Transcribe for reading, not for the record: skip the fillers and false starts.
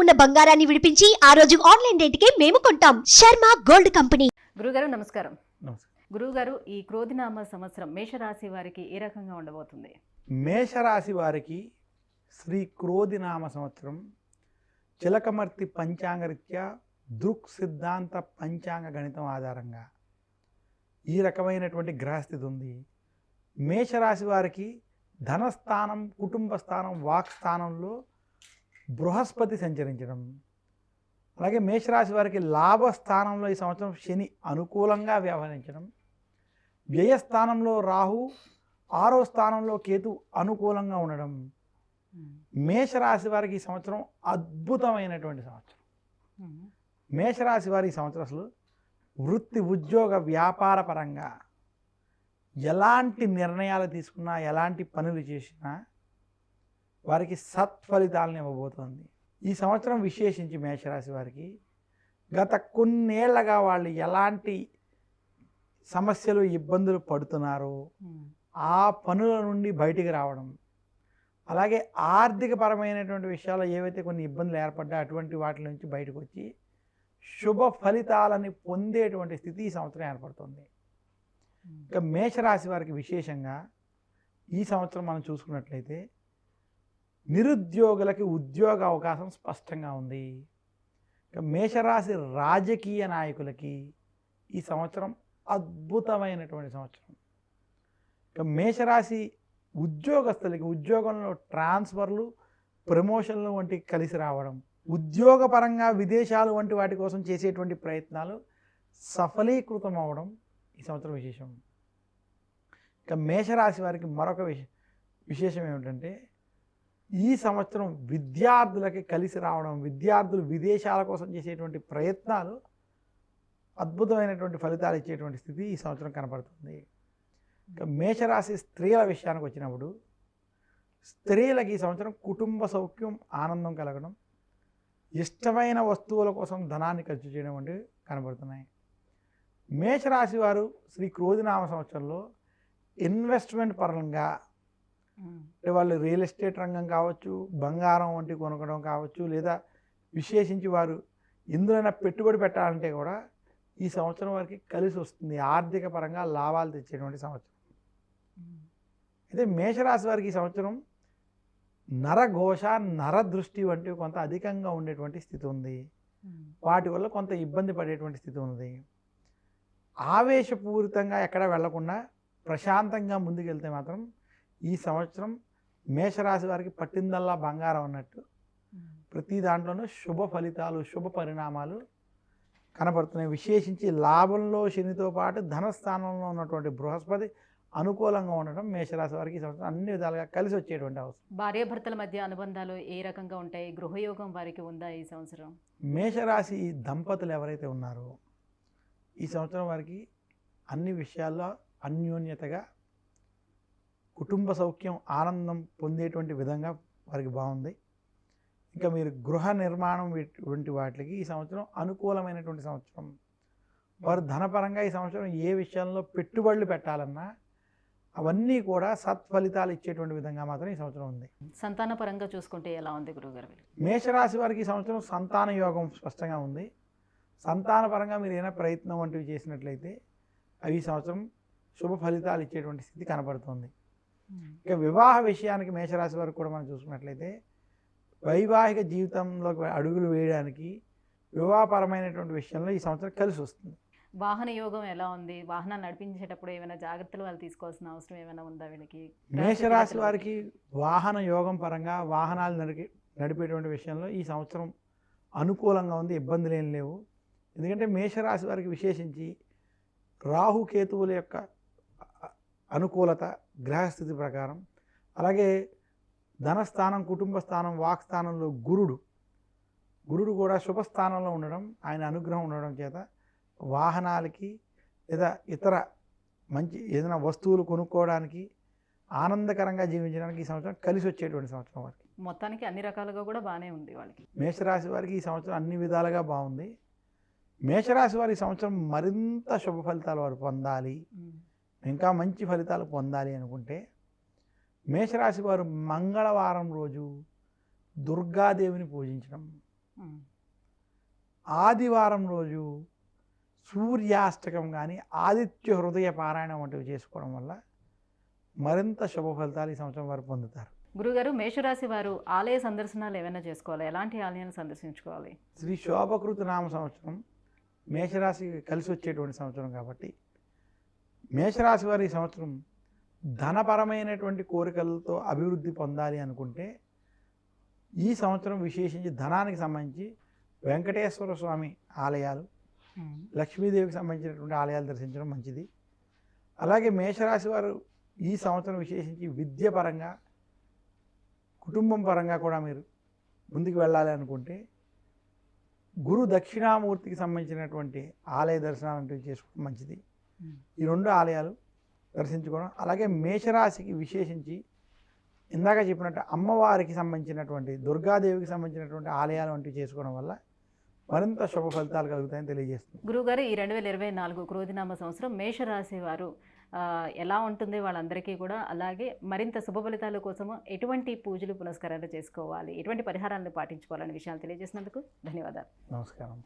ఉన్న బంగారాన్ని విడిపించి ఆ రోజు ఆన్లైన్ రేటుకే మేము కొంటాం. Sharma gold company. గురుగారు నమస్కారం. నమస్కారం. గురుగారు, ఈ క్రోధినామ సంవత్సరం మేషరాశి వారికి ఏ రకంగా ఉండబోతుంది? మేషరాశి వారికి శ్రీ క్రోధినామ సంవత్సరం చిలకమర్తి పంచాంగరీత్యా దృక్ సిద్ధాంత పంచాంగ గణితం ఆధారంగా ఈ రకమైనటువంటి గ్రహస్థితి ఉంది. మేషరాశి వారికి ధనస్థానం, కుటుంబ స్థానం, వాక్ స్థానంలో బృహస్పతి సంచరించడం, అలాగే మేషరాశి వారికి లాభస్థానంలో ఈ సంవత్సరం శని అనుకూలంగా వ్యవహరించడం, వ్యయస్థానంలో రాహు, 6వ స్థానంలో కేతు అనుకూలంగా ఉండడం, మేషరాశి వారికి ఈ సంవత్సరం అద్భుతమైనటువంటి సంవత్సరం. మేషరాశి వారి ఈ సంవత్సరం అసలు వృత్తి, ఉద్యోగ, వ్యాపార పరంగా ఎలాంటి నిర్ణయాలు తీసుకున్నా, ఎలాంటి పనులు చేసినా వారికి సత్ఫలితాలను ఇవ్వబోతోంది. ఈ సంవత్సరం విశేషించి మేషరాశి వారికి గత కొన్నేళ్లగా వాళ్ళు ఎలాంటి సమస్యలు, ఇబ్బందులు పడుతున్నారో ఆ పనుల నుండి బయటికి రావడం, అలాగే ఆర్థికపరమైనటువంటి విషయాల్లో ఏవైతే కొన్ని ఇబ్బందులు ఏర్పడ్డా అటువంటి వాటి నుంచి బయటకు వచ్చి శుభ ఫలితాలని పొందేటువంటి స్థితి ఈ సంవత్సరం ఏర్పడుతుంది. ఇక మేషరాశి వారికి విశేషంగా ఈ సంవత్సరం మనం చూసుకున్నట్లయితే నిరుద్యోగులకి ఉద్యోగ అవకాశం స్పష్టంగా ఉంది. ఇక మేషరాశి రాజకీయ నాయకులకి ఈ సంవత్సరం అద్భుతమైనటువంటి సంవత్సరం. ఇక మేషరాశి ఉద్యోగస్తులకి ఉద్యోగంలో ట్రాన్స్ఫర్లు, ప్రమోషన్లు వంటి కలిసి రావడం, ఉద్యోగపరంగా విదేశాలు వంటి వాటి కోసం చేసేటువంటి ప్రయత్నాలు సఫలీకృతం అవ్వడం ఈ సంవత్సరం విశేషం. ఇక మేషరాశి వారికి మరొక విశేషం ఏమిటంటే ఈ సంవత్సరం విద్యార్థులకి కలిసి రావడం, విద్యార్థులు విదేశాల కోసం చేసేటువంటి ప్రయత్నాలు అద్భుతమైనటువంటి ఫలితాలు ఇచ్చేటువంటి స్థితి ఈ సంవత్సరం కనపడుతుంది. ఇక మేషరాశి స్త్రీల విషయానికి వచ్చినప్పుడు స్త్రీలకి ఈ సంవత్సరం కుటుంబ సౌఖ్యం, ఆనందం కలగడం, ఇష్టమైన వస్తువుల కోసం ధనాన్ని ఖర్చు చేయడం వంటివి కనబడుతున్నాయి. మేషరాశి వారు శ్రీ క్రోధినామ సంవత్సరంలో ఇన్వెస్ట్మెంట్ పరంగా అంటే వాళ్ళు రియల్ ఎస్టేట్ రంగం కావచ్చు, బంగారం వంటి కొనగడం కావచ్చు, లేదా విశేషించి వారు ఎందులోనైనా పెట్టుబడి పెట్టాలంటే కూడా ఈ సంవత్సరం వారికి కలిసి వస్తుంది. ఆర్థిక పరంగా లాభాలు తెచ్చేటువంటి సంవత్సరం. అయితే మేషరాశి వారికి ఈ సంవత్సరం నరఘోష, నరదృష్టి వంటివి కొంత అధికంగా ఉండేటువంటి స్థితి ఉంది. వాటి వల్ల కొంత ఇబ్బంది పడేటువంటి స్థితి ఉంది. ఆవేశపూరితంగా ఎక్కడ వెళ్లకుండా ప్రశాంతంగా ముందుకెళ్తే మాత్రం ఈ సంవత్సరం మేషరాశి వారికి పట్టిందల్లా బంగారం అన్నట్టు ప్రతి దాంట్లోనూ శుభ ఫలితాలు, శుభ పరిణామాలు కనబడుతున్నాయి. విశేషించి లాభంలో శనితో పాటు ధనస్థానంలో ఉన్నటువంటి బృహస్పతి అనుకూలంగా ఉండడం మేషరాశి వారికి ఈ సంవత్సరం అన్ని విధాలుగా కలిసి వచ్చేటువంటి అవసరం. భార్యాభర్తల మధ్య అనుబంధాలు ఏ రకంగా ఉంటాయి? గృహయోగం వారికి ఉందా ఈ సంవత్సరం? మేషరాశి దంపతులు ఎవరైతే ఉన్నారో ఈ సంవత్సరం వారికి అన్ని విషయాల్లో అన్యోన్యతగా కుటుంబ సౌఖ్యం, ఆనందం పొందేటువంటి విధంగా వారికి బాగుంది. ఇంకా మీరు గృహ నిర్మాణం వంటి వాటికి ఈ సంవత్సరం అనుకూలమైనటువంటి సంవత్సరం. వారు ధనపరంగా ఈ సంవత్సరం ఏ విషయంలో పెట్టుబడులు పెట్టాలన్నా అవన్నీ కూడా సత్ఫలితాలు ఇచ్చేటువంటి విధంగా మాత్రం ఈ సంవత్సరం ఉంది. సంతాన పరంగా చూసుకుంటే ఎలా ఉంది గురుగారు? మేషరాశి వారికి ఈ సంవత్సరం సంతాన యోగం స్పష్టంగా ఉంది. సంతాన పరంగా మీరు ఏదైనా ప్రయత్నం వంటివి చేసినట్లయితే అవి ఈ సంవత్సరం శుభ ఫలితాలు ఇచ్చేటువంటి స్థితి కనబడుతుంది. ఇక వివాహ విషయానికి మేషరాశి వారికి కూడా మనం చూసుకున్నట్లయితే వైవాహిక జీవితంలోకి అడుగులు వేయడానికి వివాహపరమైనటువంటి విషయంలో ఈ సంవత్సరం కలిసి వస్తుంది. వాహన యోగం ఎలా ఉంది? వాహనాలు నడిపించేటప్పుడు ఏమైనా జాగ్రత్తలు వాళ్ళు తీసుకోవాల్సిన అవసరం ఏమైనా ఉందా వీళ్ళకి? మేషరాశి వారికి వాహన యోగం పరంగా వాహనాలు నడిపేటువంటి విషయంలో ఈ సంవత్సరం అనుకూలంగా ఉంది, ఇబ్బందులు ఏం లేవు. ఎందుకంటే మేషరాశి వారికి విశేషించి రాహుకేతువుల యొక్క అనుకూలత గ్రహస్థితి ప్రకారం, అలాగే ధనస్థానం, కుటుంబ స్థానం, వాక్ స్థానంలో గురుడు కూడా శుభస్థానంలో ఉండడం, ఆయన అనుగ్రహం ఉండడం చేత వాహనాలకి లేదా ఇతర మంచి ఏదైనా వస్తువులు కొనుక్కోవడానికి, ఆనందకరంగా జీవించడానికి ఈ సంవత్సరం కలిసి వచ్చేటువంటి సంవత్సరం వారికి. మొత్తానికి అన్ని రకాలుగా కూడా బాగానే ఉంది వాళ్ళకి. మేషరాశి వారికి ఈ సంవత్సరం అన్ని విధాలుగా బాగుంది. మేషరాశి వారి సంవత్సరం మరింత శుభ ఫలితాలు వారు పొందాలి, ఇంకా మంచి ఫలితాలు పొందాలి అనుకుంటే మేషరాశి వారు మంగళవారం రోజు దుర్గాదేవిని పూజించడం, ఉమ్. ఆదివారం రోజు సూర్యాష్టకం కానీ ఆదిత్య హృదయ పారాయణం వంటివి చేసుకోవడం వల్ల మరింత శుభ ఫలితాలు ఈ సంవత్సరం వారు పొందుతారు. గురుగారు, మేషరాశి వారు ఆలయ సందర్శనాలు ఏమైనా చేసుకోవాలి? ఎలాంటి ఆలయాన్ని సందర్శించుకోవాలి? శ్రీ శోభకృత నామ సంవత్సరం మేషరాశి కలిసి వచ్చేటువంటి సంవత్సరం కాబట్టి మేషరాశి వారి ఈ సంవత్సరం ధనపరమైనటువంటి కోరికలతో అభివృద్ధి పొందాలి అనుకుంటే ఈ సంవత్సరం విశేషించి ధనానికి సంబంధించి వెంకటేశ్వర స్వామి ఆలయాలు, లక్ష్మీదేవికి సంబంధించినటువంటి ఆలయాలు దర్శించడం మంచిది. అలాగే మేషరాశి వారు ఈ సంవత్సరం విశేషించి విద్య పరంగా, కుటుంబం పరంగా కూడా మీరు ముందుకు వెళ్ళాలి అనుకుంటే గురు దక్షిణామూర్తికి సంబంధించినటువంటి ఆలయ దర్శనాలు అంటే చేసుకోవడం మంచిది. ఈ 2 ఆలయాలు దర్శించుకోవడం. అలాగే మేషరాశికి విశేషించి ఇందాక చెప్పినట్టు అమ్మవారికి సంబంధించినటువంటి దుర్గాదేవికి సంబంధించినటువంటి ఆలయాలు వంటివి చేసుకోవడం వల్ల మరింత శుభ ఫలితాలు కలుగుతాయని తెలియజేస్తుంది. గురుగారు, ఈ 2024 క్రోధినామ సంవత్సరం మేషరాశి వారు ఎలా ఉంటుంది వాళ్ళందరికీ కూడా, అలాగే మరింత శుభ ఫలితాల కోసము ఎటువంటి పూజలు పునస్కారాలు చేసుకోవాలి, ఎటువంటి పరిహారాలను పాటించుకోవాలనే విషయాలు తెలియజేసినందుకు ధన్యవాదాలు. నమస్కారం.